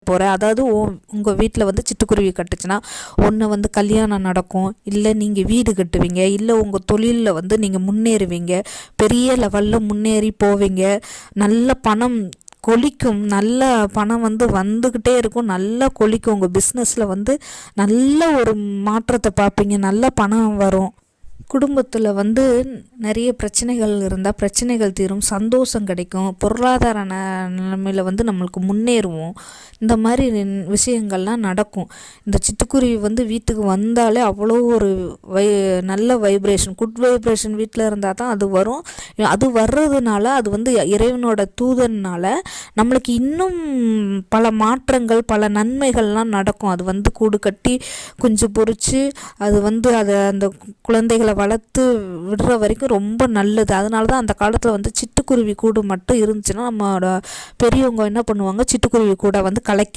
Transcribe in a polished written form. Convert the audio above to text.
போகிறேன். அதாவது உங்கள் வீட்டில் வந்து சிட்டுக்குருவி கட்டுச்சுன்னா ஒன்று வந்து கல்யாணம் நடக்கும், இல்லை நீங்கள் வீடு கட்டுவீங்க, இல்லை உங்கள் தொழிலில் வந்து நீங்கள் முன்னேறுவீங்க, பெரிய லெவலில் முன்னேறி போவீங்க, நல்ல பணம் கொளிக்கும், நல்ல பணம் வந்து வந்துக்கிட்டே இருக்கும், நல்லா கொளிக்கும். உங்கள் பிஸ்னஸில் வந்து நல்ல ஒரு மாற்றத்தை பார்ப்பீங்க, நல்ல பணம் வரும். குடும்பத்தில் வந்து நிறைய பிரச்சனைகள் இருந்தால் பிரச்சனைகள் தீரும், சந்தோஷம் கிடைக்கும், பொருளாதார நிலைமையில் வந்து நம்மளுக்கு முன்னேறுவோம். இந்த மாதிரி விஷயங்கள்லாம் நடக்கும். இந்த சிட்டுக்குருவி வந்து வீட்டுக்கு வந்தாலே அவ்வளோ ஒரு நல்ல வைப்ரேஷன், குட் வைப்ரேஷன் வீட்டில் இருந்தால் தான் அது வரும். அது வர்றதுனால அது வந்து இறைவனோட தூதனால நம்மளுக்கு இன்னும் பல மாற்றங்கள், பல நன்மைகள்லாம் நடக்கும். அது வந்து கூடு கட்டி குஞ்சு பொறிச்சு அது வந்து அந்த குழந்தைகளை வளர்த்து விடுற வரைக்கும் ரொம்ப நல்லது. அதனால தான் அந்த காலத்தில் வந்து சிட்டுக்குருவி கூடு மட்டும் இருந்துச்சுன்னா நம்மளோட பெரியவங்க என்ன பண்ணுவாங்க, சிட்டுக்குருவி கூட வந்து கலெக்ட்